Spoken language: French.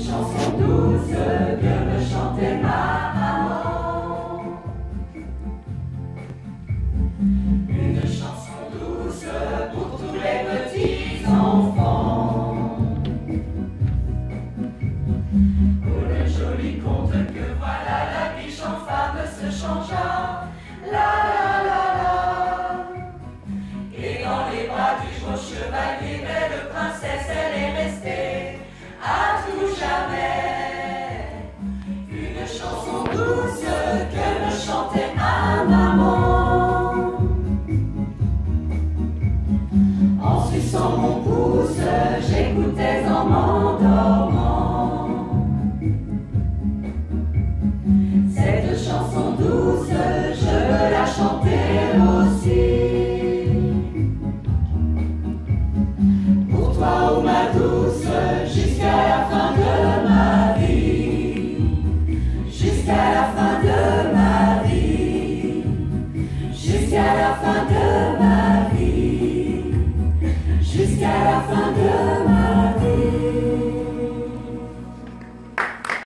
chanson douce que me chantait ma maman. Une chanson douce pour tous les petits enfants. Pour le joli conte que voilà, la biche en femme se changea. La la la la. Et dans les bras du gros chevalier, belle princesse, elle est restée à tout jamais. Une chanson douce que me chantait ma maman. En suçant mon pouce, j'écoutais en m'endormant cette chanson douce, je veux la chanter aussi. Pour toi, oh ma douce, jusqu'à la fin de ma vie. Jusqu'à la fin de ma vie. Jusqu'à la fin de ma vie. Jusqu'à la fin de ma vie.